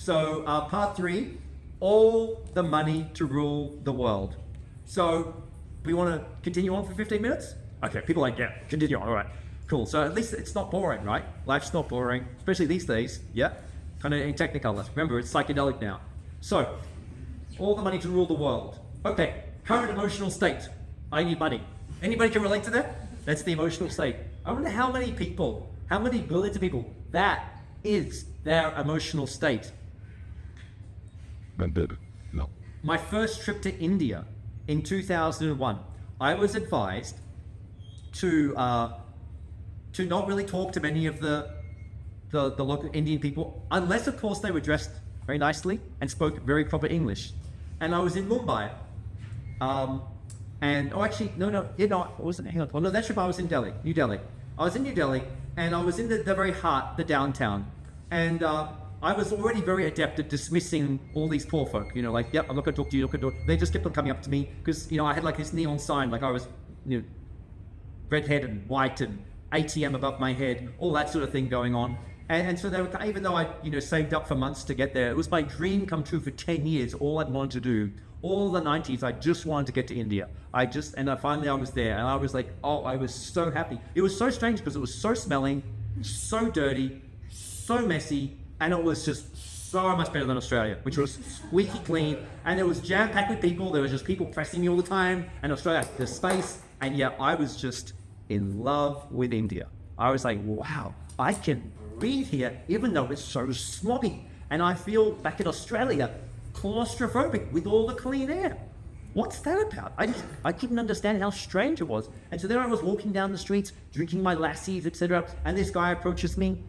So part 3, all the money to rule the world. So we want to continue on for 15 minutes? Okay, people are like, yeah, continue on, all right. Cool, so at least it's not boring, right? Life's not boring, especially these days, yeah? Kind of in technicolor. Remember, it's psychedelic now. So, all the money to rule the world. Okay, current emotional state. I need money. Anybody can relate to that? That's the emotional state. I wonder how many people, how many billions of people, that is their emotional state. No. My first trip to India in 2001, I was advised to not really talk to many of the local Indian people, unless of course they were dressed very nicely and spoke very proper English. And I was in Mumbai, and I wasn't. Hang on, oh no, that trip I was in Delhi, New Delhi. I was in New Delhi, and I was in the very heart, the downtown, and I was already very adept at dismissing all these poor folk. You know, like, yep, I'm not going to talk to you. They just kept on coming up to me because I had like this neon sign, like I was, redhead and white and ATM above my head, all that sort of thing going on. And so they were, even though I, saved up for months to get there, it was my dream come true for 10 years. All I'd wanted to do, all the 90s, I just wanted to get to India. Finally I was there, and I was like, oh, I was so happy. It was so strange because it was so smelling, so dirty, so messy, and it was just so much better than Australia, which was squeaky clean, and it was jam-packed with people. There was just people pressing me all the time, and Australia had the space, and yeah, I was just in love with India. I was like, wow, I can breathe here, even though it's so smoggy. And I feel back in Australia, claustrophobic with all the clean air. What's that about? I couldn't understand how strange it was. And so then I was walking down the streets, drinking my lassies, etc. And this guy approaches me,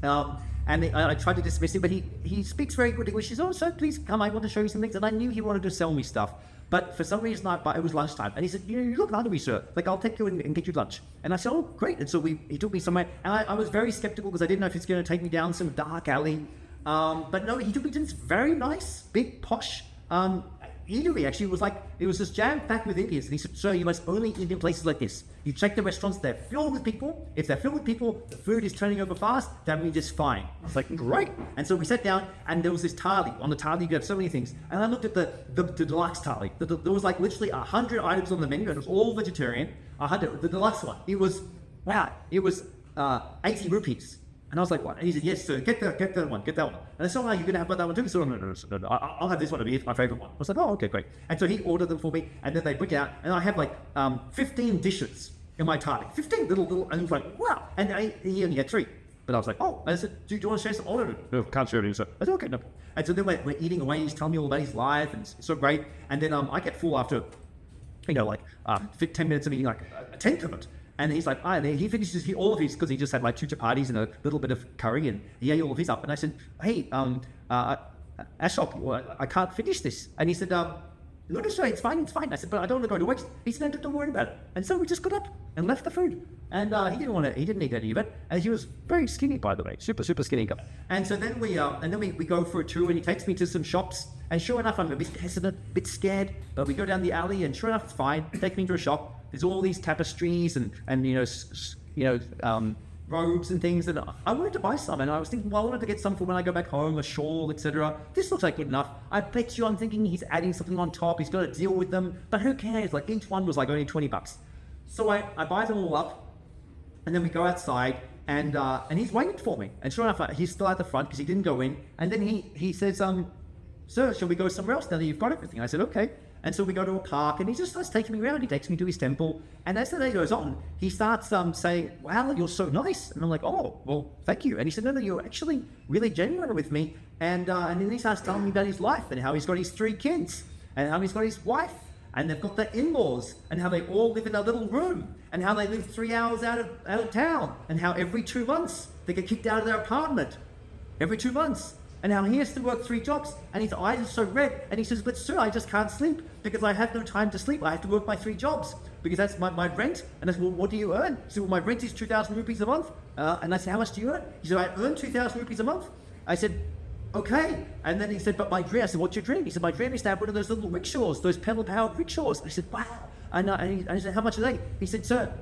I tried to dismiss him, but he speaks very good English. He says, oh, sir, please come, I want to show you some things. And I knew he wanted to sell me stuff. But for some reason, it was lunchtime. And he said, you look hungry, sir. Like, I'll take you and get you lunch. And I said, oh, great. And so he took me somewhere. And I was very skeptical because I didn't know if he's going to take me down some dark alley. But no, he took me to this very nice, big, posh eatery. Actually, it was just jam-packed with Indians. And he said, sir, you must only eat in places like this. You check the restaurants, they're filled with people. If they're filled with people, the food is turning over fast, that means it's fine. I was like, great. And so we sat down, and there was this thali. On the thali, you have so many things. And I looked at the deluxe thali. There was like literally 100 items on the menu, and it was all vegetarian. 100, the deluxe one. It was 80 rupees. And I was like, what? And he said, yes, sir, get that one. And I said, oh, you're going to have that one too? So no, I'll have this one. It's my favorite one. I was like, oh, okay, great. And so he ordered them for me, and then they bring it out, and I have like 15 dishes in my thali. 15 little, and he was like, wow. And he only had 3. But I was like, oh. And I said, do you want to share some? Oh, no, can't share anything, sir. I said, okay, no. And so then we're eating away, he's telling me all about his life, and it's so great. And then I get full after, 10 minutes of eating like a tenth of it. And he's like, and he finishes all of his, because he just had like 2 chapatis and a little bit of curry, and he ate all of his up. And I said, hey, Ashok, I can't finish this. And he said, no, it's fine. I said, but I don't want to go to waste. He said, no, don't worry about it. And so we just got up and left the food. And he didn't eat any of it. And he was very skinny, by the way, super, super skinny guy. And so then we go for a tour, and he takes me to some shops. And sure enough, I'm a bit hesitant, a bit scared, but we go down the alley, and sure enough, it's fine. Take me to a shop. There's all these tapestries and robes and things, and I wanted to buy some, and I was thinking, well, I wanted to get some for when I go back home, a shawl, etc. This looks like good enough. I bet you I'm thinking he's adding something on top, he's got to deal with them, but who cares? Like, each one was like only $20. So I buy them all up, and then we go outside, and he's waiting for me, and sure enough, he's still at the front because he didn't go in, and then he says, sir, shall we go somewhere else now that you've got everything? I said, okay. And so we go to a park, and he just starts taking me around. He takes me to his temple, and as the day goes on, he starts saying, wow, you're so nice. And I'm like, oh, well, thank you. And he said, no, you're actually really genuine with me. And then he starts telling me about his life, and how he's got his 3 kids, and how he's got his wife, and they've got their in-laws, and how they all live in a little room, and how they live 3 hours out of town, and how every 2 months they get kicked out of their apartment. Every 2 months. And how he has to work 3 jobs, and his eyes are so red, and he says, but sir, I just can't sleep, because I have no time to sleep. I have to work my 3 jobs, because that's my rent. And I said, well, what do you earn? He said, well, my rent is 2,000 rupees a month. And I said, how much do you earn? He said, I earn 2,000 rupees a month. I said, okay. And then he said, but my dream, I said, what's your dream? He said, my dream is to have one of those little rickshaws, those pedal-powered rickshaws. I said, wow. And I said, how much are they? He said, sir,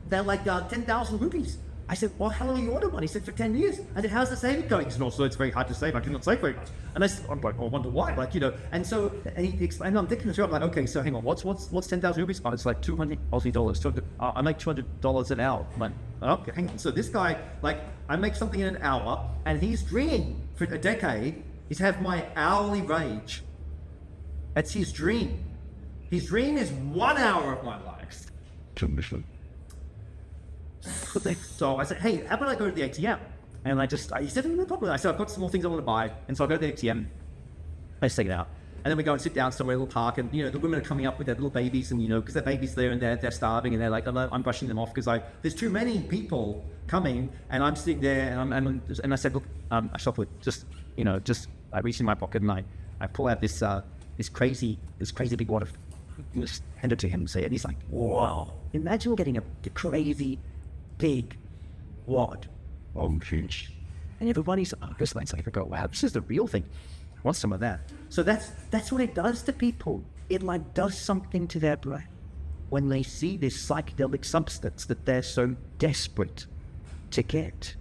they're like 10,000 rupees. I said, well, how long have you ordered one? He said, for 10 years. I said, how's the saving going? He said, also, it's very hard to save. I cannot save very much. And I said, I'm like, I wonder why. Like, and so, and he explained, I'm thinking through, I'm like, okay, so hang on, what's 10,000 rupees? Oh, it's like 200 Aussie dollars. I make $200 an hour. I'm like, okay, hang on. So this guy, like, I make something in an hour, and his dream for a decade is to have my hourly wage. That's his dream. His dream is 1 hour of my life. So I said, hey, how about I go to the ATM? And he said, no problem. I said, I've got some more things I want to buy. And so I go to the ATM, I take it out. And then we go and sit down somewhere, a little park, and, the women are coming up with their little babies, and, because their baby's there and they're starving, and they're like, I'm brushing them off because there's too many people coming, and I'm sitting there, and I said, look, I shop with I reach in my pocket, and I pull out this crazy big wad of, just hand it to him and say it. And he's like, wow, imagine getting a crazy big wad of fish. And everybody's just like, go, wow, this is the real thing. I want some of that. So that's what it does to people. It like does something to their brain when they see this psychedelic substance that they're so desperate to get.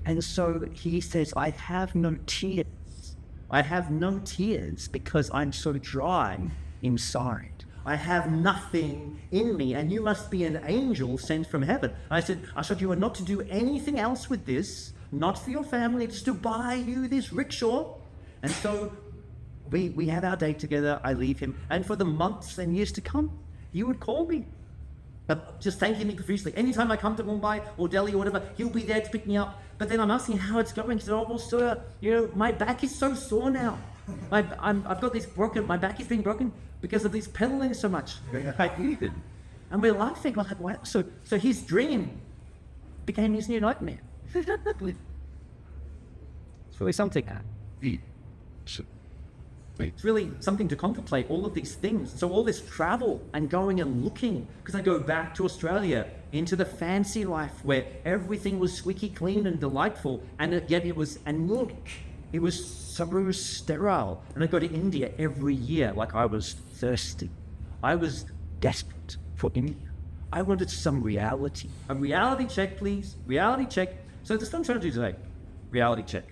And so he says, I have no tears. I have no tears because I'm so dry inside. I have nothing in me, and you must be an angel sent from heaven. I said, you are not to do anything else with this, not for your family, just to buy you this rickshaw. And so we have our day together. I leave him, and for the months and years to come, you would call me, just thanking me profusely. Anytime I come to Mumbai or Delhi or whatever, he'll be there to pick me up. But then I'm asking how it's going. He said, oh, well, sir, my back is so sore now. I've got this broken, my back is being broken because of this pedaling so much. And we're laughing like, wow. So his dream became his new nightmare. It's really something. It's really something to contemplate, all of these things. So all this travel and going and looking, because I go back to Australia into the fancy life where everything was squeaky clean and delightful, and yet it was anemic. It was so sterile. And I go to India every year like I was thirsty. I was desperate for India. I wanted some reality. A reality check, please. Reality check. So that's what I'm trying to do today. Reality check.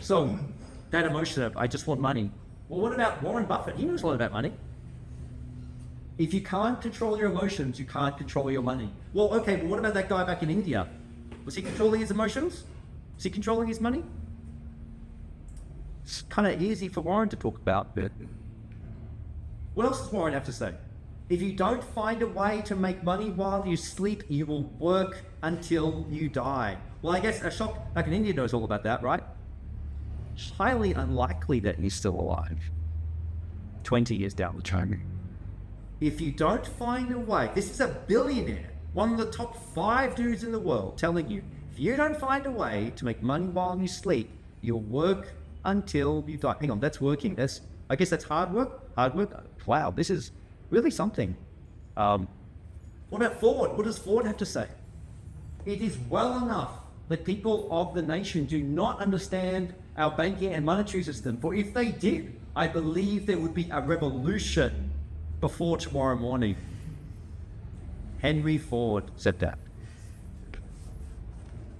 So that emotion of, I just want money. Well, what about Warren Buffett? He knows a lot about money. If you can't control your emotions, you can't control your money. Well, okay, but what about that guy back in India? Was he controlling his emotions? Was he controlling his money? It's kind of easy for Warren to talk about, but what else does Warren have to say? If you don't find a way to make money while you sleep, you will work until you die. Well, I guess a shop back in India knows all about that, right? It's highly unlikely that he's still alive 20 years down the track. If you don't find a way, this is a billionaire, one of the top 5 dudes in the world, telling you, if you don't find a way to make money while you sleep, you'll work until you die. Hang on, that's working. I guess that's hard work. Hard work. Wow, this is really something. What about Ford? What does Ford have to say? It is well enough that people of the nation do not understand our banking and monetary system. For if they did, I believe there would be a revolution before tomorrow morning. Henry Ford said that.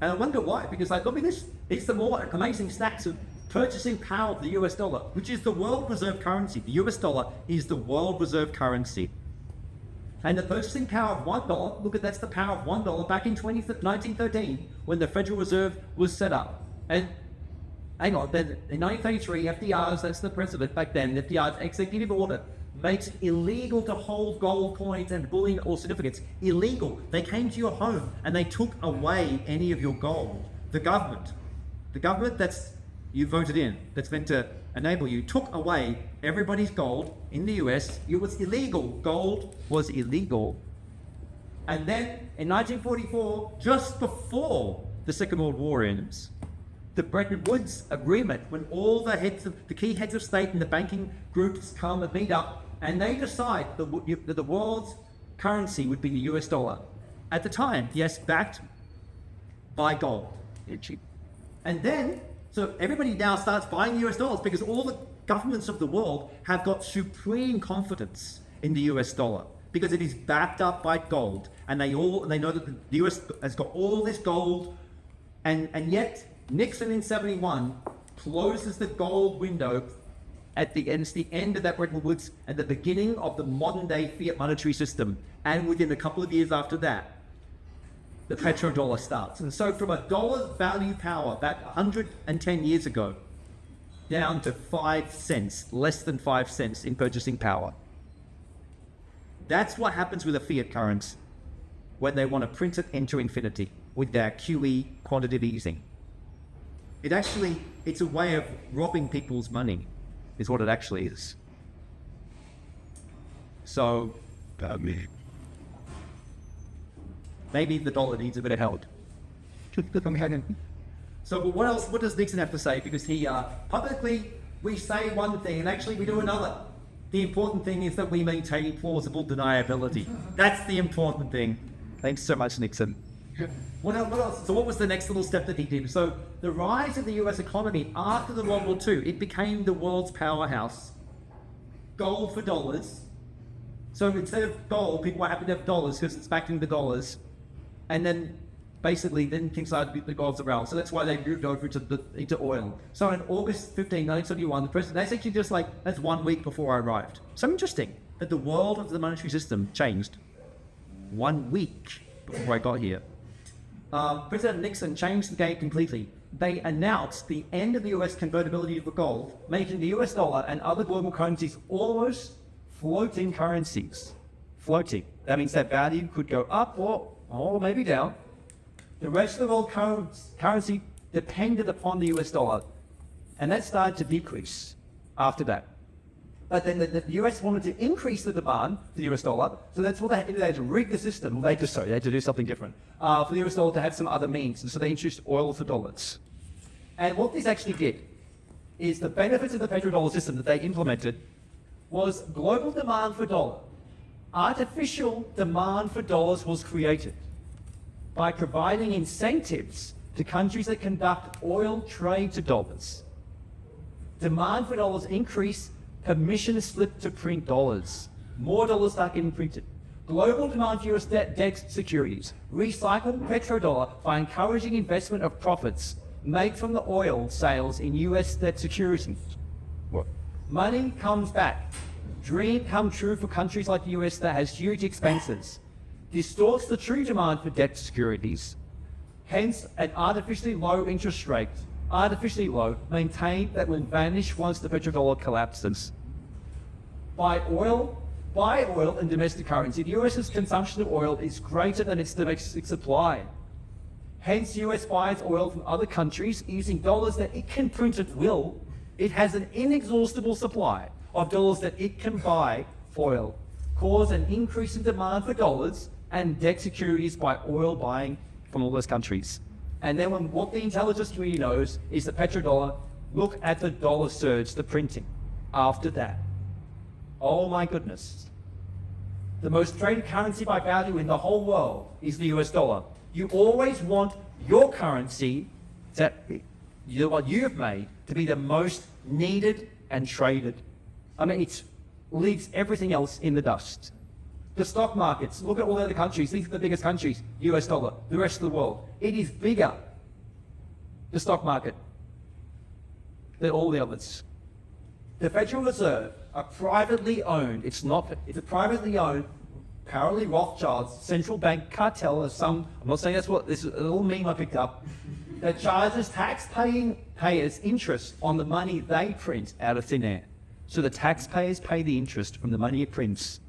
And I wonder why, because look at this. It's the more amazing stats of purchasing power of the US dollar, which is the world reserve currency. The US dollar is the world reserve currency. And the purchasing power of $1, look at that's the power of $1 back in 1913 when the Federal Reserve was set up. And hang on, then in 1933, FDR's, that's the president back then, FDR's executive order makes it illegal to hold gold coins and bullion or certificates. Illegal. They came to your home and they took away any of your gold. The government that's you voted in, that's meant to enable you, took away everybody's gold in the US. It was illegal. Gold was illegal. And then in 1944, just before the Second World War ends, the Bretton Woods Agreement, when all the key heads of state and the banking groups come and meet up, and they decide that the world's currency would be the US dollar. At the time, yes, backed by gold. And then, so everybody now starts buying US dollars because all the governments of the world have got supreme confidence in the US dollar because it is backed up by gold, and they know that the US has got all this gold, and yet Nixon in 71 closes the gold window at the end. It's the end of that Bretton Woods and the beginning of the modern day fiat monetary system. And within a couple of years after that, the petrodollar starts. And so from a dollar value power back 110 years ago, down to 5 cents, less than 5 cents in purchasing power. That's what happens with a fiat currency when they want to print it into infinity with their QE quantitative easing. It's a way of robbing people's money, is what it actually is. So, maybe the dollar needs a bit of help. So, but what else? What does Nixon have to say? Because he publicly, we say one thing and actually we do another. The important thing is that we maintain plausible deniability. That's the important thing. Thanks so much, Nixon. What else? So what was the next little step that he did? So the rise of the US economy after the World War II, it became the world's powerhouse. Gold for dollars. So instead of gold, people were happy to have dollars because it's backing the dollars. And then basically things started to be the gold's around. So that's why they moved over into oil. So in August 15, 1971, the president, that's actually just like, that's 1 week before I arrived. So interesting that the world of the monetary system changed 1 week before I got here. President Nixon changed the game completely. They announced the end of the US convertibility of gold, making the US dollar and other global currencies almost floating currencies. Floating. That means that value could go up or maybe down. The rest of the world currency depended upon the US dollar, and that started to decrease after that. But then the US wanted to increase the demand for the US dollar, so that's what they had to rig the system. They had to do something different for the US dollar to have some other means, and so they introduced oil for dollars. And what this actually did is the benefits of the petrodollar system that they implemented was global demand for dollar. Artificial demand for dollars was created by providing incentives to countries that conduct oil trade to dollars. Demand for dollars increased, permission slipped to print dollars. More dollars start getting printed. Global demand for US debt securities recycled petrodollar by encouraging investment of profits made from the oil sales in US debt securities. What? Money comes back. Dream come true for countries like the US that has huge expenses. Distorts the true demand for debt securities. Hence, an artificially low interest rate, artificially low, maintained that will vanish once the petrodollar collapses. Buy oil in domestic currency. The US's consumption of oil is greater than its domestic supply. Hence, the US buys oil from other countries using dollars that it can print at will. It has an inexhaustible supply of dollars that it can buy for oil, cause an increase in demand for dollars and debt securities by oil buying from all those countries. And then what the intelligence community knows is the petrodollar, look at the dollar surge, the printing after that. Oh my goodness. The most traded currency by value in the whole world is the US dollar. You always want your currency, what you've made, to be the most needed and traded. I mean, it leaves everything else in the dust. The stock markets, look at all the other countries. These are the biggest countries, US dollar, the rest of the world. It is bigger, the stock market, than all the others. The Federal Reserve are privately owned. It's a privately owned, apparently Rothschild's central bank cartel of some, I'm not saying that's what, this is a little meme I picked up, that charges tax-paying payers interest on the money they print out of thin air. So the taxpayers pay the interest from the money it prints.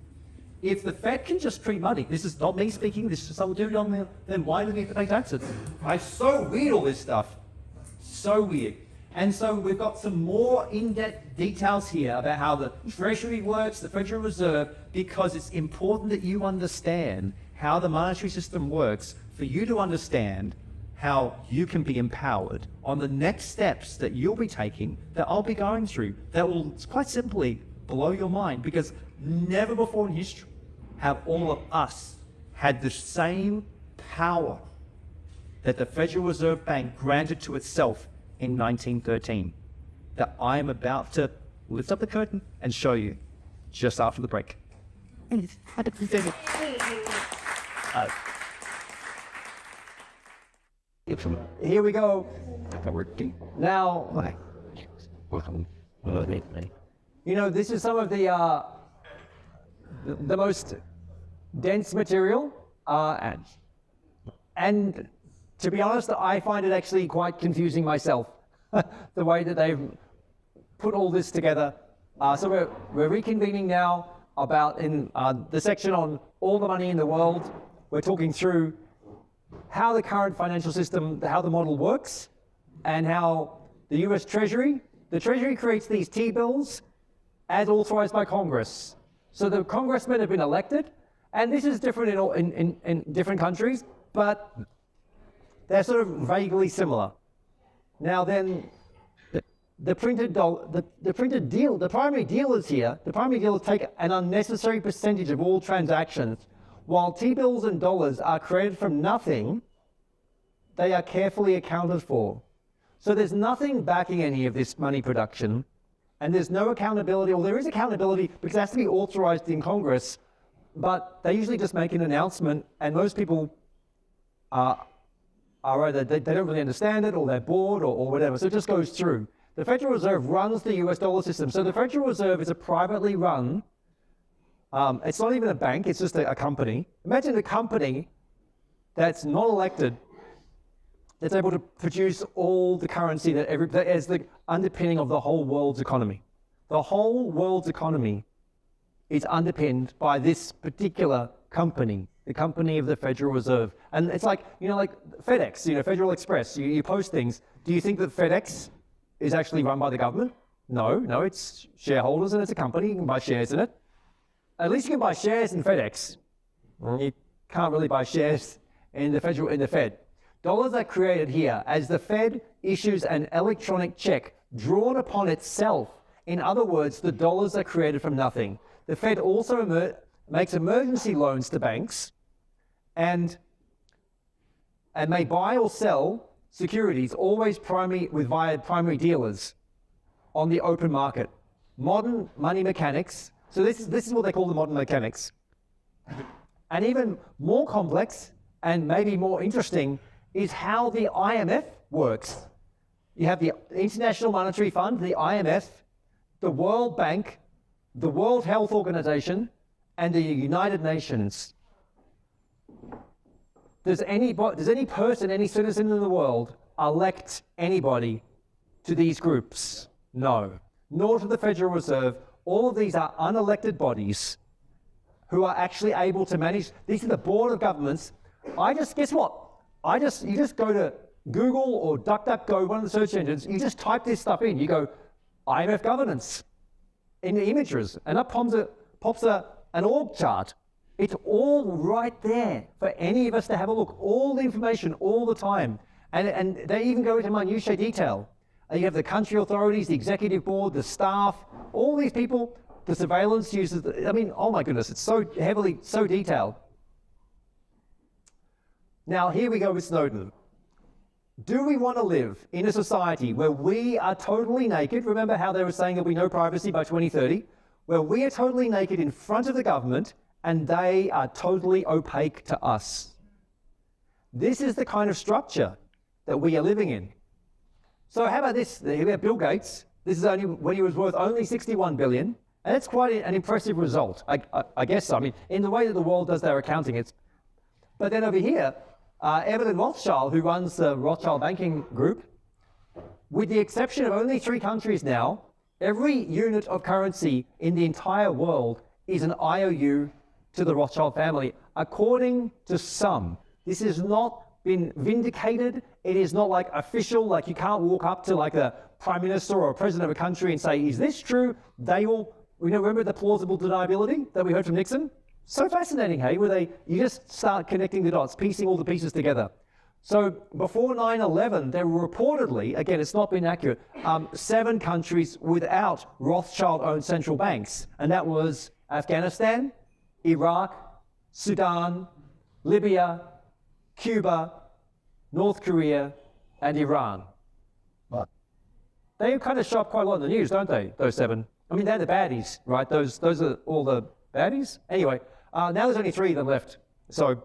If the Fed can just print money, this is not me speaking, this is someone doing it on there, then why do we have to pay taxes? It's so weird, all this stuff. So weird. And so we've got some more in-depth details here about how the Treasury works, the Federal Reserve, because it's important that you understand how the monetary system works for you to understand how you can be empowered on the next steps that you'll be taking, that I'll be going through, that will quite simply blow your mind, because never before in history have all of us had the same power that the Federal Reserve Bank granted to itself in 1913, that I am about to lift up the curtain and show you just after the break. Here we go. Now, this is some of the most dense material, and to be honest, I find it actually quite confusing myself, the way that they've put all this together. So we're reconvening now about in the section on all the money in the world. We're talking through how the current financial system, how the model works, and how the US Treasury creates these T-bills as authorized by Congress. So the congressmen have been elected, and this is different in different countries, but they're sort of vaguely similar. Now then, the primary dealers here, the primary dealers take an unnecessary percentage of all transactions. While T-bills and dollars are created from nothing, they are carefully accounted for. So there's nothing backing any of this money production, and there's no accountability, or there is accountability because it has to be authorized in Congress, but they usually just make an announcement, and most people are either they don't really understand it, or they're bored, or whatever, so it just goes through. The Federal Reserve runs the US dollar system. So the Federal Reserve is a privately run, it's not even a bank, it's just a company. Imagine a company that's not elected, that's able to produce all the currency that is the underpinning of the whole world's economy. The whole world's economy is underpinned by this particular company, the company of the Federal Reserve. And it's like, like FedEx, Federal Express, you post things. Do you think that FedEx is actually run by the government? No, it's shareholders and it's a company, you can buy shares in it. At least you can buy shares in FedEx. You can't really buy shares in the Fed. Dollars are created here as the Fed issues an electronic check drawn upon itself. In other words, the dollars are created from nothing. The Fed also makes emergency loans to banks and may buy or sell securities, always via primary dealers on the open market. Modern money mechanics, so this is what they call the modern mechanics. And even more complex and maybe more interesting is how the IMF works. You have the International Monetary Fund, the IMF, the World Bank, the World Health Organization, and the United Nations. Does any person, any citizen in the world elect anybody to these groups? No. Nor to the Federal Reserve. All of these are unelected bodies who are actually able to manage. These are the board of governments. Guess what? You just go to Google or DuckDuckGo, one of the search engines, you just type this stuff in. You go, IMF governance in the images, and up pops an org chart. It's all right there for any of us to have a look. All the information, all the time. And they even go into minutiae detail. You have the country authorities, the executive board, the staff, all these people, the surveillance users. Oh my goodness, it's so detailed. Now, here we go with Snowden. Do we want to live in a society where we are totally naked? Remember how they were saying there'll be no privacy by 2030? Where we are totally naked in front of the government and they are totally opaque to us. This is the kind of structure that we are living in. So how about this? We have Bill Gates. This is only when he was worth only 61 billion. And it's quite an impressive result, I guess. In the way that the world does their accounting, but then over here, Evelyn Rothschild, who runs the Rothschild Banking Group, with the exception of only 3 countries now, every unit of currency in the entire world is an IOU to the Rothschild family, according to some. This has not been vindicated. It is not like official, like you can't walk up to like a prime minister or a president of a country and say, is this true? Remember the plausible deniability that we heard from Nixon? So fascinating, hey, you just start connecting the dots, piecing all the pieces together. So before 9/11, there were reportedly, again, it's not been accurate, 7 countries without Rothschild-owned central banks. And that was Afghanistan, Iraq, Sudan, Libya, Cuba, North Korea, and Iran. What? They kind of show up quite a lot in the news, don't they, those 7? They're the baddies, right? Those are all the baddies. Anyway, now there's only 3 of them left. So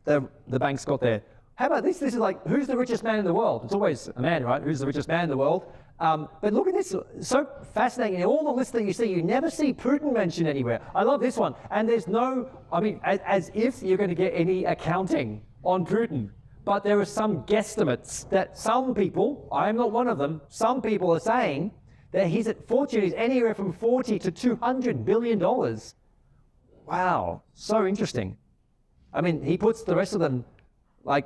the banks got there. How about this? This is like, who's the richest man in the world? It's always a man, right? Who's the richest man in the world? But look at this, so fascinating. In all the lists that you see, you never see Putin mentioned anywhere. I love this one. And there's no, I mean, as if you're going to get any accounting on Putin. But there are some guesstimates that some people, I am not one of them, some people are saying that his fortune is anywhere from $40 to $200 billion. Wow, so interesting. I mean, he puts the rest of them like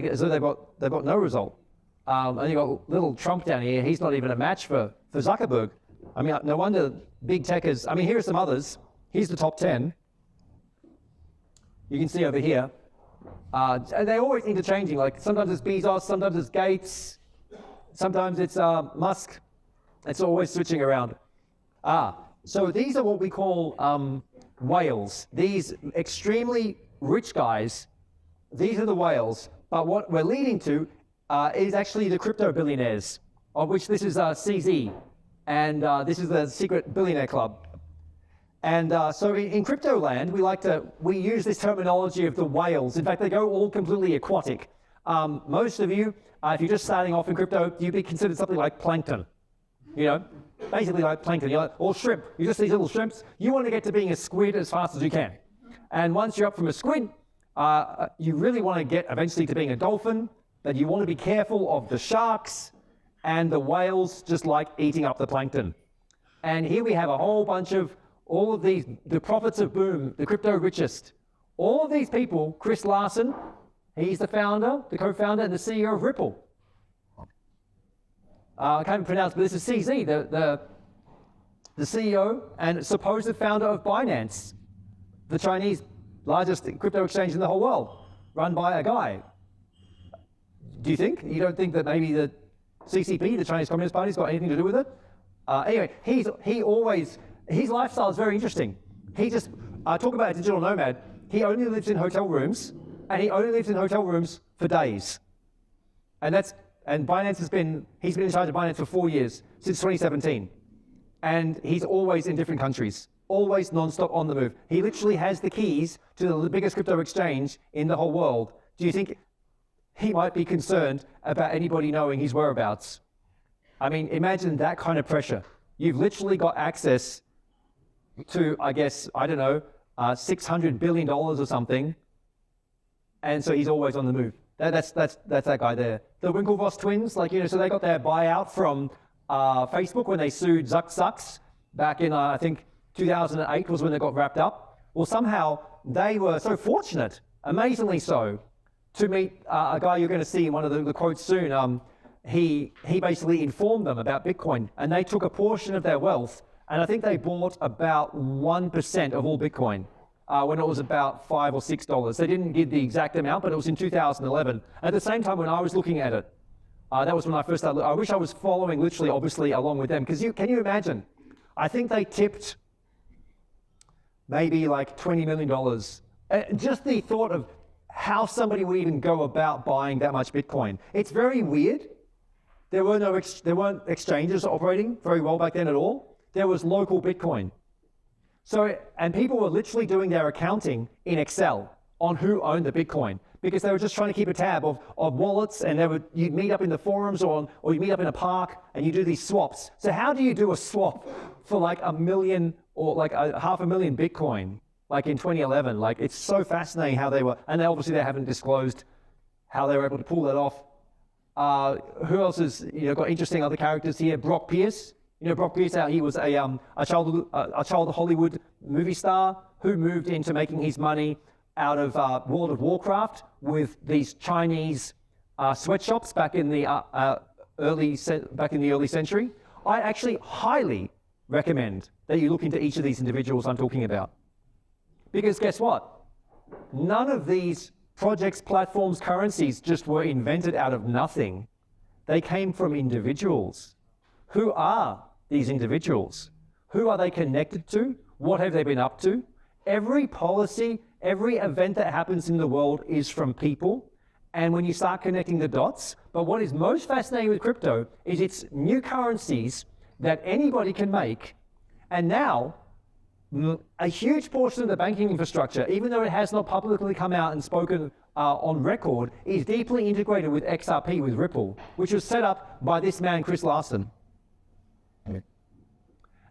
as though they've got no result. And you got little Trump down here. He's not even a match for Zuckerberg. I mean, no wonder big tech is. I mean, here are some others. Here's the top 10. You can see over here. And they always interchanging. Like sometimes it's Bezos, sometimes it's Gates, sometimes it's Musk. It's always switching around. So these are what we call whales. These extremely rich guys. These are the whales. But what we're leading to is actually the crypto billionaires, of which this is CZ, and this is the secret billionaire club. And so in crypto land, we use this terminology of the whales. In fact, they go all completely aquatic. Most of you, if you're just starting off in crypto, you'd be considered something like plankton. You know, basically like plankton, or shrimp. You're just these little shrimps. You want to get to being a squid as fast as you can. And once you're up from a squid, you really want to get eventually to being a dolphin, but you want to be careful of the sharks and the whales just like eating up the plankton. And here we have a whole bunch of all of these, the prophets of boom, the crypto richest. All of these people, Chris Larsen, he's the founder, the co-founder and the CEO of Ripple. I can't even pronounce, but this is CZ, the CEO and supposed founder of Binance, the Chinese largest crypto exchange in the whole world, run by a guy. Do you think? You don't think that maybe the CCP, the Chinese Communist Party, has got anything to do with it? Anyway, his lifestyle is very interesting. He just, talk about a digital nomad, he only lives in hotel rooms, and he only lives in hotel rooms for days. And Binance he's been in charge of Binance for 4 years, since 2017. And he's always in different countries, always non-stop on the move. He literally has the keys to the biggest crypto exchange in the whole world. Do you think he might be concerned about anybody knowing his whereabouts? I mean, imagine that kind of pressure. You've literally got access to, I guess, I don't know, $600 billion or something. And so he's always on the move. That's that guy there. The Winklevoss twins, so they got their buyout from Facebook when they sued Zucks back in, I think, 2008 was when they got wrapped up. Well, somehow they were so fortunate, amazingly so, to meet a guy you're going to see in one of the quotes soon. He basically informed them about Bitcoin, and they took a portion of their wealth, and I think they bought about 1% of all Bitcoin when it was about $5 or $6. They didn't give the exact amount, but it was in 2011. At the same time when I was looking at it, that was when I first started. I wish I was following literally, obviously, along with them, because can you imagine? I think they tipped maybe like $20 million. Just the thought of how somebody would even go about buying that much Bitcoin. It's very weird. There weren't exchanges operating very well back then at all. There was local Bitcoin. And people were literally doing their accounting in Excel on who owned the Bitcoin, because they were just trying to keep a tab of wallets, and you'd meet up in the forums or you'd meet up in a park and you do these swaps. So how do you do a swap for like 1 million or like 500,000 Bitcoin? Like in 2011, it's so fascinating how they were, and they haven't disclosed how they were able to pull that off. Who else has got interesting other characters here? Brock Pierce. Brock Pierce, he was a child Hollywood movie star who moved into making his money out of World of Warcraft with these Chinese sweatshops back in the early century. I actually highly recommend that you look into each of these individuals I'm talking about. Because guess what? None of these projects, platforms, currencies just were invented out of nothing. They came from individuals. Who are these individuals? Who are they connected to? What have they been up to? Every policy, every event that happens in the world is from people. And when you start connecting the dots, but what is most fascinating with crypto is it's new currencies that anybody can make. And now, A huge portion of the banking infrastructure, even though it has not publicly come out and spoken on record, is deeply integrated with XRP, with Ripple, which was set up by this man, Chris Larsen.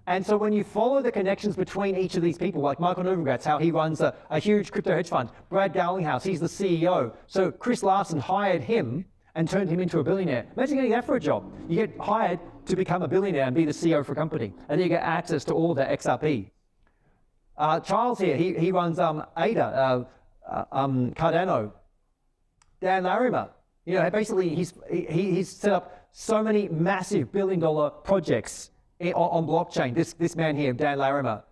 And so when you follow the connections between each of these people, like Michael Novogratz, how he runs a huge crypto hedge fund, Brad Garlinghouse, he's the CEO. So Chris Larsen hired him and turned him into a billionaire. Imagine getting that for a job. You get hired to become a billionaire and be the CEO for a company, and then you get access to all of that XRP. Charles here, he runs ADA, Cardano. Dan Larimer, basically he's set up so many massive billion-dollar projects on blockchain. This man here, Dan Larimer,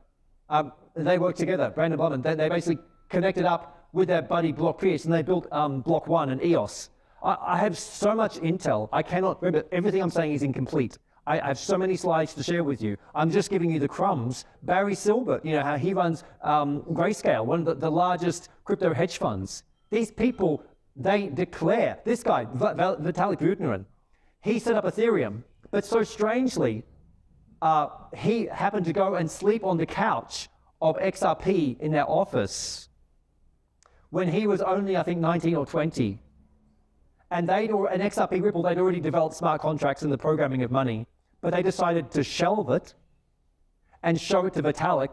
they work together, Brandon Bottom. They basically connected up with their buddy Block Pierce, and they built Block One and EOS. I have so much intel. I cannot remember. Everything I'm saying is incomplete. I have so many slides to share with you. I'm just giving you the crumbs. Barry Silbert, how he runs Grayscale, one of the largest crypto hedge funds. These people, they declare, this guy, Vitalik Buterin, he set up Ethereum, but so strangely, he happened to go and sleep on the couch of XRP in their office when he was only, I think, 19 or 20. And XRP Ripple, they'd already developed smart contracts and the programming of money, but they decided to shelve it and show it to Vitalik,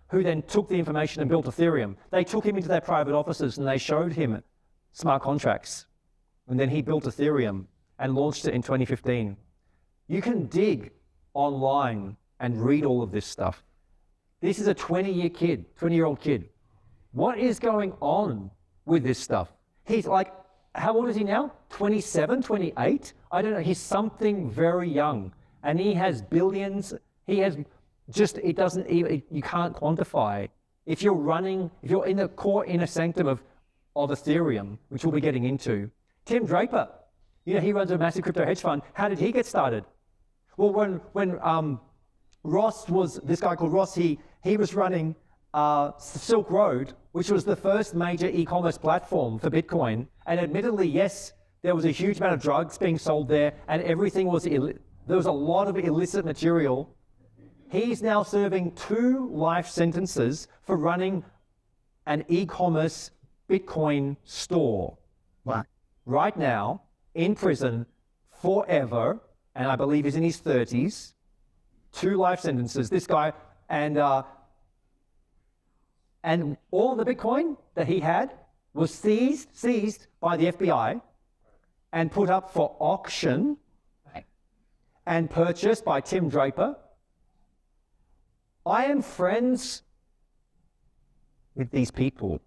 who then took the information and built Ethereum. They took him into their private offices and they showed him smart contracts. And then he built Ethereum and launched it in 2015. You can dig online and read all of this stuff. This is a 20-year-old kid. What is going on with this stuff? He's like, how old is he now? 27, 28? I don't know. He's something very young. And he has billions. He has just, it doesn't even, you can't quantify. If you're in the core inner sanctum of Ethereum, which we'll be getting into, Tim Draper, he runs a massive crypto hedge fund. How did he get started? Well, when Ross was, this guy called Ross, he was running Silk Road, which was the first major e-commerce platform for Bitcoin. And admittedly, yes, there was a huge amount of drugs being sold there, and everything was, there was a lot of illicit material. He's now serving 2 life sentences for running an e-commerce Bitcoin store. Wow. Right now, in prison, forever, and I believe he's in his 30s, 2 life sentences. This guy, and all the Bitcoin that he had was seized by the FBI and put up for auction and purchased by Tim Draper. I am friends with these people.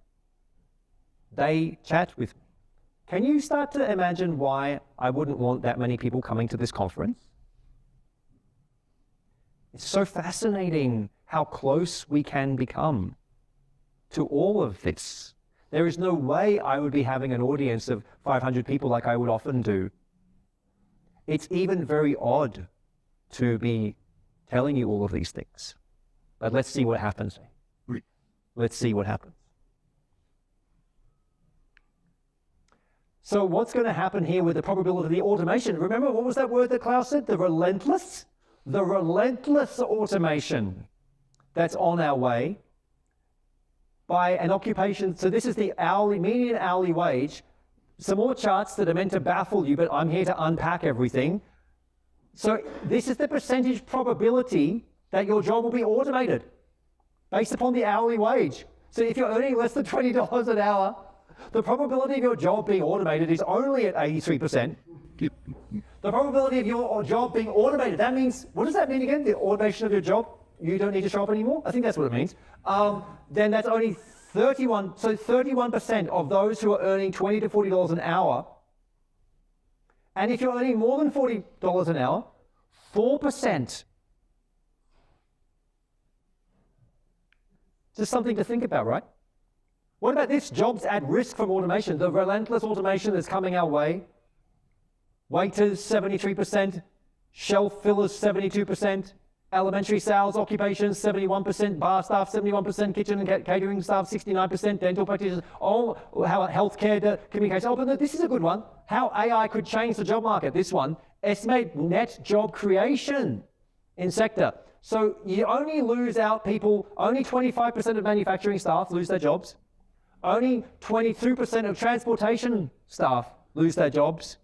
They chat with me. Can you start to imagine why I wouldn't want that many people coming to this conference? It's so fascinating how close we can become to all of this. There is no way I would be having an audience of 500 people like I would often do. It's even very odd to be telling you all of these things. But let's see what happens. Let's see what happens. So what's going to happen here with the probability of the automation? Remember, what was that word that Klaus said? The relentless? The relentless automation that's on our way by an occupation. So this is the median hourly wage. Some more charts that are meant to baffle you, but I'm here to unpack everything. So this is the percentage probability that your job will be automated based upon the hourly wage. So if you're earning less than $20 an hour, the probability of your job being automated is only at 83%. The probability of your job being automated, that means, what does that mean again? The automation of your job? You don't need to show up anymore? I think that's what it means. Then that's only 31% of those who are earning $20 to $40 an hour. And if you're earning more than $40 an hour, 4%. Just something to think about, right? What about this? Jobs at risk from automation. The relentless automation that's coming our way. Waiters, 73%. Shelf fillers, 72%. Elementary sales occupations, 71%. Bar staff, 71%. Kitchen and catering staff, 69%. Dental practitioners. Oh, how healthcare communication. Oh, but this is a good one. How AI could change the job market. This one. Estimate net job creation in sector. So you only lose out people, only 25% of manufacturing staff lose their jobs. Only 22% of transportation staff lose their jobs.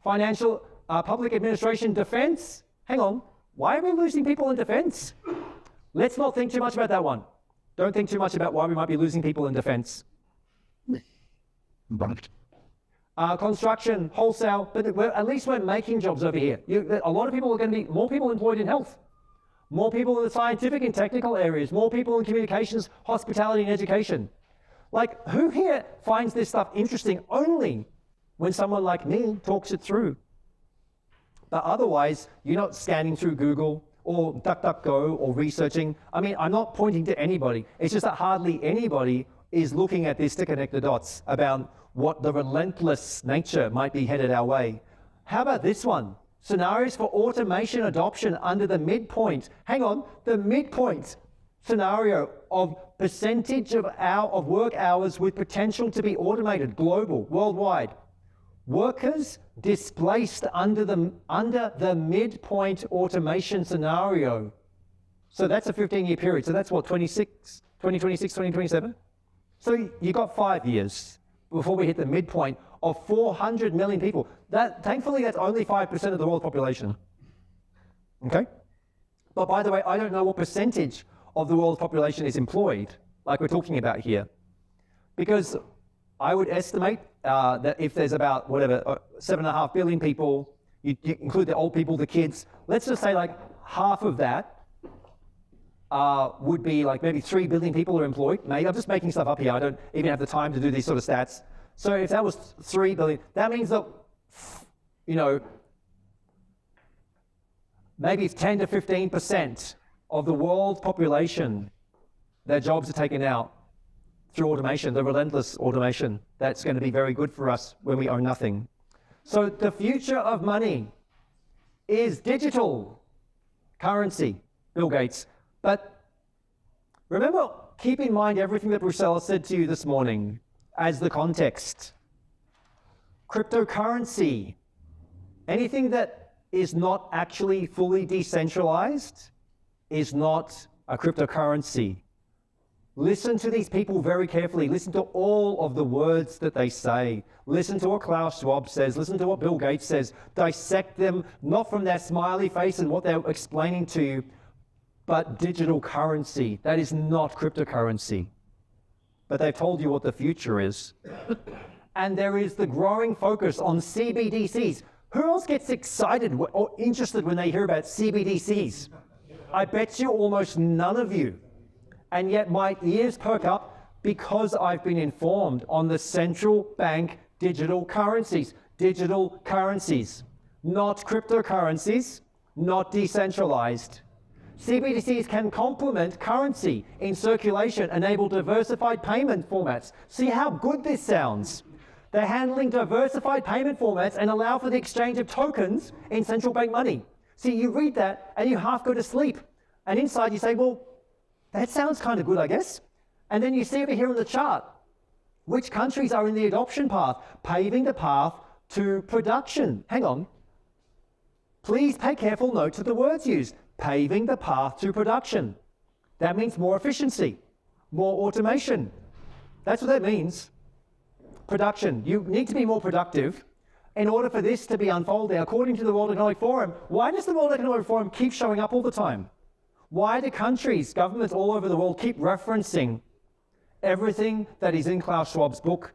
Financial, public administration, defense. Hang on, why are we losing people in defense? Let's not think too much about that one. Don't think too much about why we might be losing people in defense. Construction, wholesale, but at least we're making jobs over here. A lot of people are going to be, more people employed in health, more people in the scientific and technical areas, more people in communications, hospitality, and education. Like, who here finds this stuff interesting only when someone like me talks it through? But otherwise, you're not scanning through Google or DuckDuckGo or researching. I mean, I'm not pointing to anybody. It's just that hardly anybody is looking at this to connect the dots about what the relentless nature might be headed our way. How about this one? Scenarios for automation adoption under the midpoint. Hang on, the midpoint scenario of percentage of work hours with potential to be automated, global, worldwide. Workers displaced under the midpoint automation scenario. So that's a 15-year period. So that's what, 2026, 2027? So you got 5 years before we hit the midpoint of 400 million people. Thankfully, that's only 5% of the world population. Okay? But by the way, I don't know what percentage of the world's population is employed, like we're talking about here. Because I would estimate that if there's about, 7.5 billion people, you include the old people, the kids, let's just say like half of that would be like maybe 3 billion people are employed. Maybe I'm just making stuff up here. I don't even have the time to do these sort of stats. So if that was 3 billion, that means that, maybe 10 to 15% of the world's population, their jobs are taken out through automation, the relentless automation. That's going to be very good for us when we own nothing. So the future of money is digital currency, Bill Gates. But remember, keep in mind everything that Bruxelles said to you this morning as the context. Cryptocurrency, anything that is not actually fully decentralized is not a cryptocurrency. Listen to these people very carefully. Listen to all of the words that they say. Listen to what Klaus Schwab says. Listen to what Bill Gates says. Dissect them, not from their smiley face and what they're explaining to you, but digital currency. That is not cryptocurrency. But they've told you what the future is. And there is the growing focus on CBDCs. Who else gets excited or interested when they hear about CBDCs? I bet you almost none of you. And yet my ears perk up because I've been informed on the central bank digital currencies. Digital currencies, not cryptocurrencies, not decentralized. CBDCs can complement currency in circulation, enable diversified payment formats. See how good this sounds? They're handling diversified payment formats and allow for the exchange of tokens in central bank money. See, you read that and you half go to sleep. And inside you say, well, that sounds kind of good, I guess. And then you see over here on the chart, which countries are in the adoption path, paving the path to production. Hang on. Please pay careful note to the words used. Paving the path to production. That means more efficiency, more automation. That's what that means. Production. You need to be more productive in order for this to be unfolding. According to the World Economic Forum, why does the World Economic Forum keep showing up all the time? Why do countries, governments all over the world keep referencing everything that is in Klaus Schwab's book?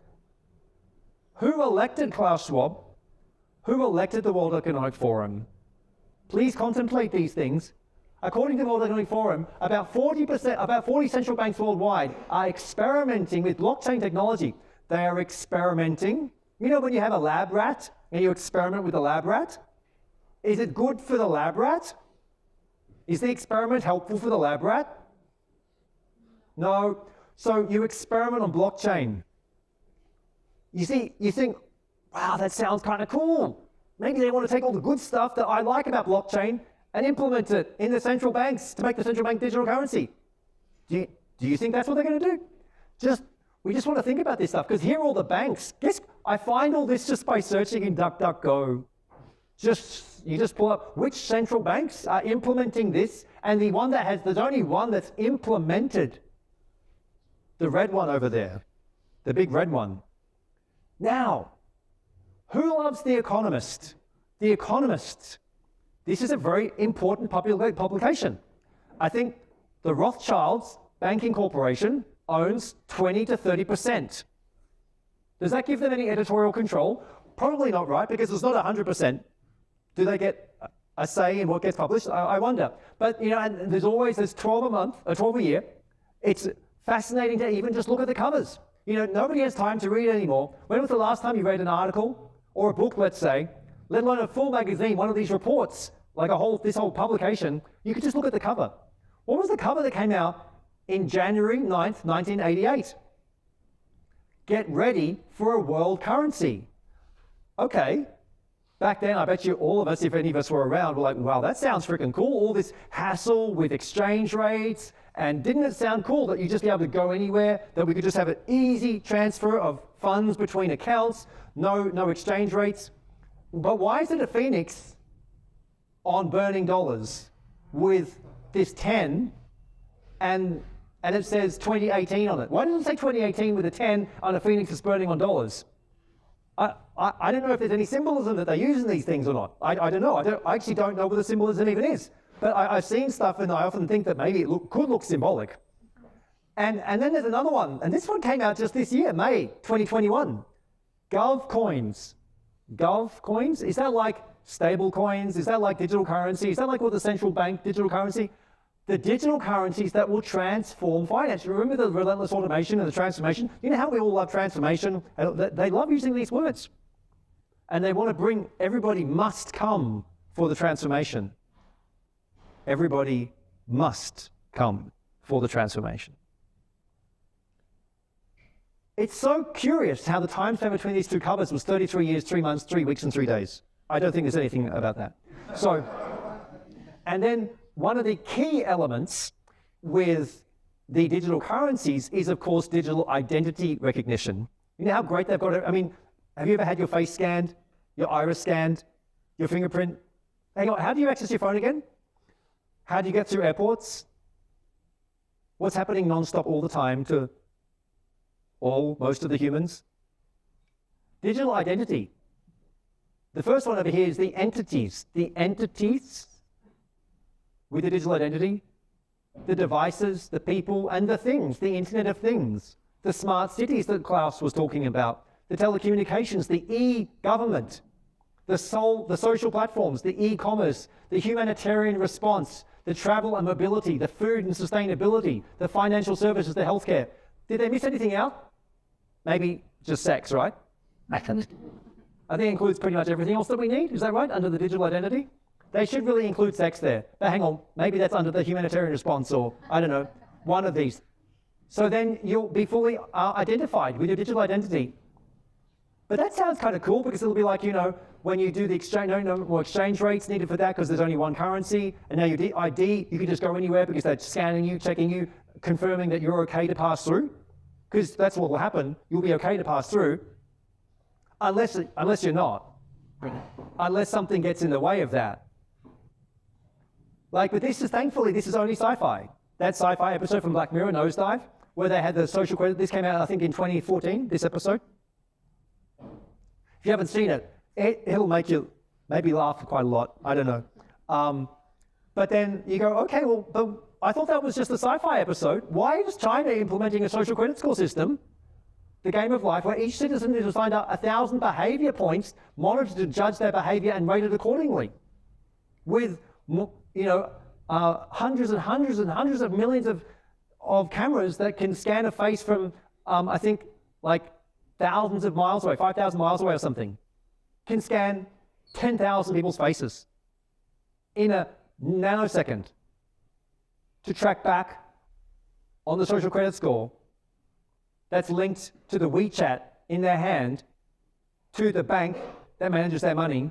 Who elected Klaus Schwab? Who elected the World Economic Forum? Please contemplate these things. According to the World Economic Forum, about 40 central banks worldwide are experimenting with blockchain technology. They are experimenting. You know when you have a lab rat and you experiment with a lab rat? Is it good for the lab rat? Is the experiment helpful for the lab rat? No. So you experiment on blockchain. You see, you think, wow, that sounds kind of cool. Maybe they want to take all the good stuff that I like about blockchain and implement it in the central banks to make the central bank digital currency. Do you think that's what they're going to do? We just want to think about this stuff, because here are all the banks. I find all this just by searching in DuckDuckGo. Just, You just pull up which central banks are implementing this, and the one that has, there's only one that's implemented. The red one over there, the big red one. Now, who loves The Economist? The Economist. This is a very important publication. I think the Rothschilds Banking Corporation owns 20 to 30%. Does that give them any editorial control? Probably not, right? Because it's not 100%. Do they get a say in what gets published? I wonder. But, you know, and there's 12 a month, or 12 a year. It's fascinating to even just look at the covers. You know, nobody has time to read anymore. When was the last time you read an article or a book, let's say, let alone a full magazine, one of these reports, like this whole publication? You could just look at the cover. What was the cover that came out in January 9th, 1988? Get ready for a world currency. Okay, back then I bet you all of us, if any of us were around, were like, wow, that sounds freaking cool. All this hassle with exchange rates, and didn't it sound cool that you just be able to go anywhere, that we could just have an easy transfer of funds between accounts, no exchange rates? But why is it a phoenix on burning dollars with this 10 and it says 2018 on it? Why doesn't it say 2018 with a 10 on a phoenix that's burning on dollars? I don't know if there's any symbolism that they use in these things or not. I don't know. I actually don't know what the symbolism even is. But I've seen stuff and I often think that maybe it could look symbolic. And then there's another one. And this one came out just this year, May 2021. Gov coins. Gov coins? Is that like stable coins? Is that like digital currency? Is that like what the central bank digital currency? The digital currencies that will transform finance. Remember the relentless automation and the transformation? You know how we all love transformation? They love using these words. And they want to bring, everybody must come for the transformation. Everybody must come for the transformation. It's so curious how the time span between these two covers was 33 years, 3 months, 3 weeks, and 3 days. I don't think there's anything about that. So, and then one of the key elements with the digital currencies is, of course, digital identity recognition. You know how great they've got it? I mean, have you ever had your face scanned, your iris scanned, your fingerprint? Hang on, how do you access your phone again? How do you get through airports? What's happening nonstop all the time to most of the humans? Digital identity. The first one over here is the entities. The entities with the digital identity, the devices, the people, and the things, the Internet of Things, the smart cities that Klaus was talking about, the telecommunications, the e-government, the social platforms, the e-commerce, the humanitarian response, the travel and mobility, the food and sustainability, the financial services, the healthcare. Did they miss anything out? Maybe just sex, right? I think it includes pretty much everything else that we need. Is that right? Under the digital identity? They should really include sex there. But hang on, maybe that's under the humanitarian response or, I don't know, one of these. So then you'll be fully identified with your digital identity. But that sounds kind of cool because it'll be like, you know, when you do the exchange, no more exchange rates needed for that because there's only one currency. And now your ID, you can just go anywhere because they're scanning you, checking you, confirming that you're okay to pass through. Because that's what will happen. You'll be okay to pass through unless you're not. Unless something gets in the way of that. Like, but thankfully, this is only sci-fi. That sci-fi episode from Black Mirror, Nosedive, where they had the social credit. This came out, I think, in 2014, this episode. If you haven't seen it, it'll make you maybe laugh quite a lot. I don't know. But then you go, okay, well, but I thought that was just a sci-fi episode. Why is China implementing a social credit score system, the game of life, where each citizen is assigned 1,000 behavior points, monitored to judge their behavior and rated accordingly, with hundreds and hundreds and hundreds of millions of cameras that can scan a face from, I think, like thousands of miles away, 5,000 miles away or something, can scan 10,000 people's faces in a nanosecond to track back on the social credit score that's linked to the WeChat in their hand to the bank that manages their money,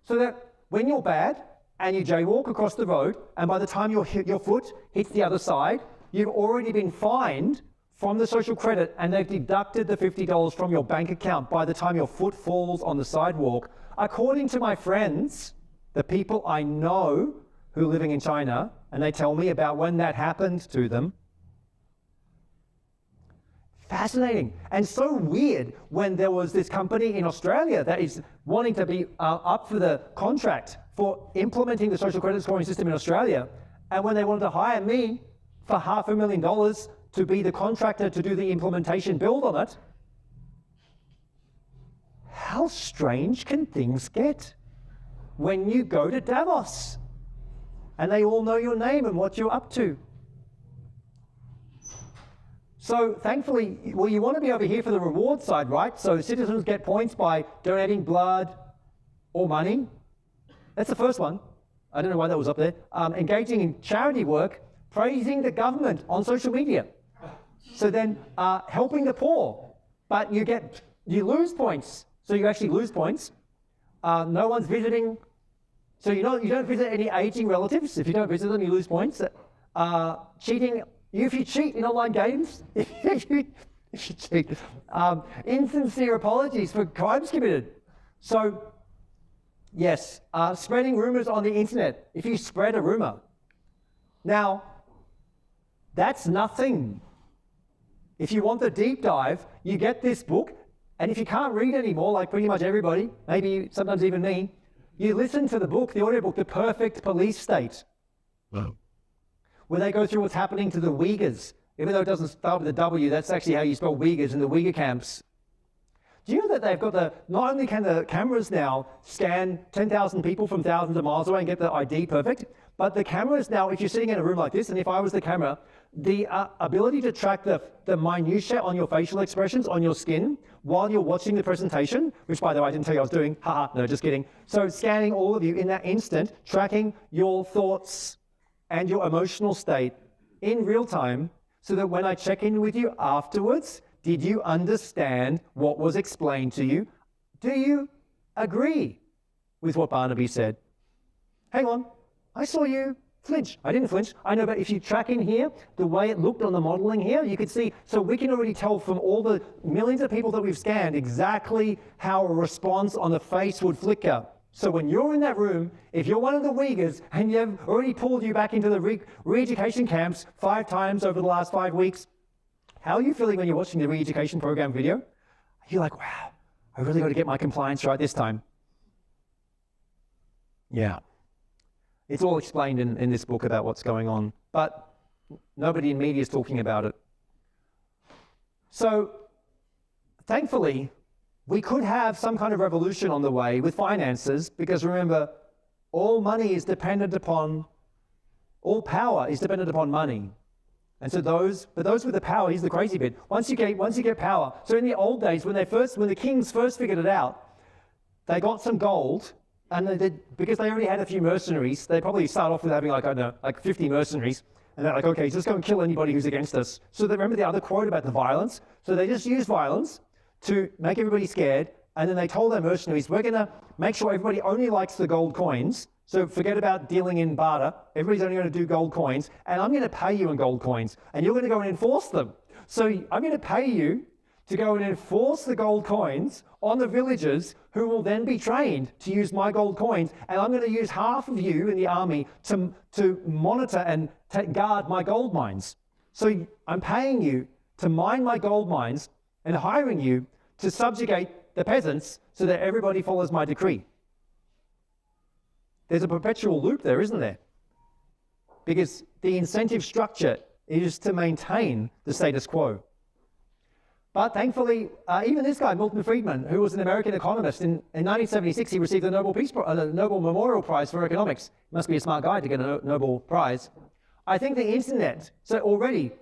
so that when you're bad and you jaywalk across the road, and by the time your foot hits the other side, you've already been fined from the social credit and they've deducted the $50 from your bank account by the time your foot falls on the sidewalk. According to my friends, The people I know who are living in China, and they tell me about when that happened to them. Fascinating. And so weird when there was this company in Australia that is wanting to be up for the contract for implementing the social credit scoring system in Australia. And when they wanted to hire me for $500,000 to be the contractor to do the implementation build on it, how strange can things get when you go to Davos and they all know your name and what you're up to? So thankfully, well, you want to be over here for the reward side, right? So citizens get points by donating blood or money. That's the first one. I don't know why that was up there. Engaging in charity work, praising the government on social media. So then helping the poor, but you lose points. So you actually lose points. No one's visiting. So you don't visit any aging relatives. If you don't visit them, you lose points. Cheating. If you cheat in online games, if you cheat, insincere apologies for crimes committed. So, yes, spreading rumors on the internet. If you spread a rumor, now that's nothing. If you want the deep dive, you get this book, and if you can't read anymore, like pretty much everybody, maybe sometimes even me, you listen to the book, the audiobook, The Perfect Police State. Wow. Where they go through what's happening to the Uyghurs. Even though it doesn't start with a W, that's actually how you spell Uyghurs in the Uyghur camps. Do you know that they've got not only can the cameras now scan 10,000 people from thousands of miles away and get the ID perfect, but the cameras now, if you're sitting in a room like this, and if I was the camera, the ability to track the minutiae on your facial expressions, on your skin, while you're watching the presentation, which by the way, I didn't tell you I was doing, haha, no, just kidding. So scanning all of you in that instant, tracking your thoughts, and your emotional state in real time, so that when I check in with you afterwards, did you understand what was explained to you? Do you agree with what Barnaby said? Hang on, I saw you flinch. I didn't flinch. I know, but if you track in here, the way it looked on the modeling here, you could see, so we can already tell from all the millions of people that we've scanned exactly how a response on the face would flicker. So when you're in that room, if you're one of the Uyghurs and they've already pulled you back into the re-education camps 5 times over the last 5 weeks, how are you feeling when you're watching the re-education program video? You're like, wow, I really got to get my compliance right this time. Yeah. It's all explained in this book about what's going on, but nobody in media is talking about it. So thankfully, we could have some kind of revolution on the way with finances, because remember, all money is dependent upon, all power is dependent upon money. And so those with the power, here's the crazy bit. Once you get power, so in the old days, when the kings first figured it out, they got some gold, and because they already had a few mercenaries, they probably start off with having like 50 mercenaries, and they're like, okay, just go and kill anybody who's against us. So they remember the other quote about the violence, so they just used violence to make everybody scared, and then they told their mercenaries, we're going to make sure everybody only likes the gold coins, so forget about dealing in barter, everybody's only going to do gold coins, and I'm going to pay you in gold coins, and you're going to go and enforce them. So I'm going to pay you to go and enforce the gold coins on the villagers, who will then be trained to use my gold coins, and I'm going to use half of you in the army to monitor and guard my gold mines. So I'm paying you to mine my gold mines, and hiring you to subjugate the peasants so that everybody follows my decree. There's a perpetual loop there, isn't there? Because the incentive structure is to maintain the status quo. But thankfully, even this guy, Milton Friedman, who was an American economist, in 1976, he received the Nobel Memorial Prize for Economics. He must be a smart guy to get a Nobel Prize. I think the internet, so already,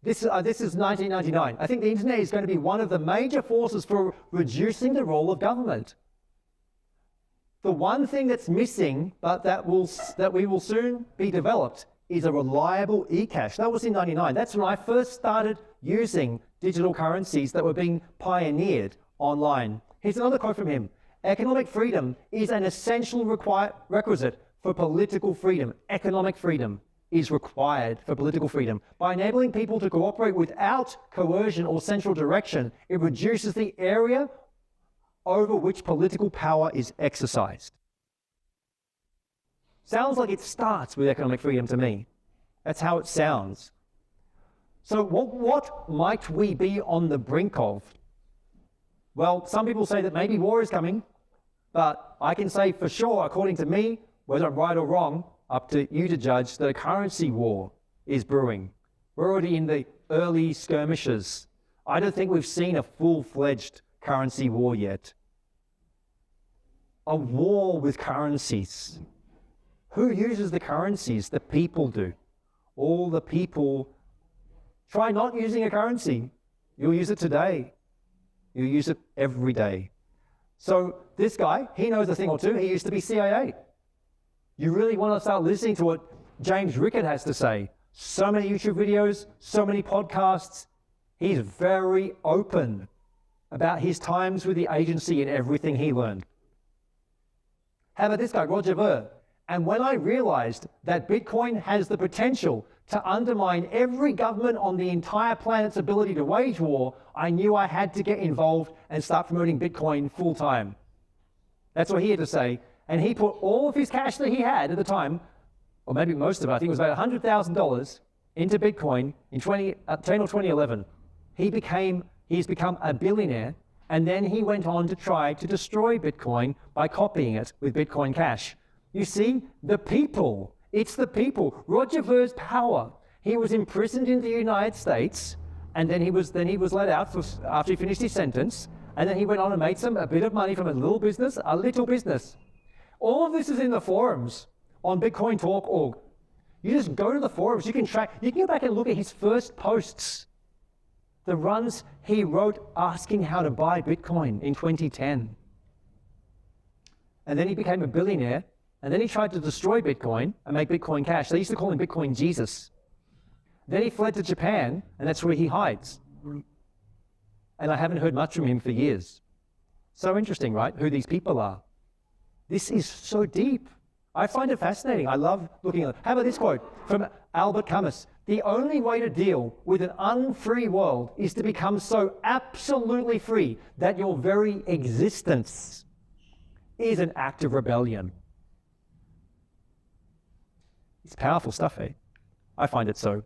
this is 1999. I think the internet is going to be one of the major forces for reducing the role of government. The one thing that's missing, but that we will soon be developed, is a reliable e-cash. That was in 99. That's when I first started using digital currencies that were being pioneered online. Here's another quote from him. Economic freedom is an essential requisite for political freedom. Economic freedom is required for political freedom. By enabling people to cooperate without coercion or central direction, it reduces the area over which political power is exercised. Sounds like it starts with economic freedom to me. That's how it sounds. So what might we be on the brink of? Well, some people say that maybe war is coming, but I can say for sure, according to me, whether I'm right or wrong, up to you to judge, that a currency war is brewing. We're already in the early skirmishes. I don't think we've seen a full-fledged currency war yet. A war with currencies. Who uses the currencies? The people do. All the people try not using a currency. You'll use it today. You'll use it every day. So this guy, he knows a thing or two. He used to be CIA. You really want to start listening to what James Rickett has to say. So many YouTube videos, so many podcasts. He's very open about his times with the agency and everything he learned. How about this guy, Roger Ver? And when I realized that Bitcoin has the potential to undermine every government on the entire planet's ability to wage war, I knew I had to get involved and start promoting Bitcoin full time. That's what he had to say. And he put all of his cash that he had at the time, or maybe most of it, I think it was about $100,000 into Bitcoin in 10 or 2011. He's become a billionaire, and then he went on to try to destroy Bitcoin by copying it with Bitcoin Cash. You see, the people, it's the people. Roger Ver's power. He was imprisoned in the United States, and then he was let out after he finished his sentence, and then he went on and made a bit of money from a little business. All of this is in the forums on BitcoinTalk.org. You just go to the forums, you can go back and look at his first posts, the runs he wrote asking how to buy Bitcoin in 2010. And then he became a billionaire, and then he tried to destroy Bitcoin and make Bitcoin Cash. They used to call him Bitcoin Jesus. Then he fled to Japan, and that's where he hides. And I haven't heard much from him for years. So interesting, right? Who these people are. This is so deep. I find it fascinating. I love looking at it. How about this quote from Albert Camus? The only way to deal with an unfree world is to become so absolutely free that your very existence is an act of rebellion. It's powerful stuff, eh? I find it so.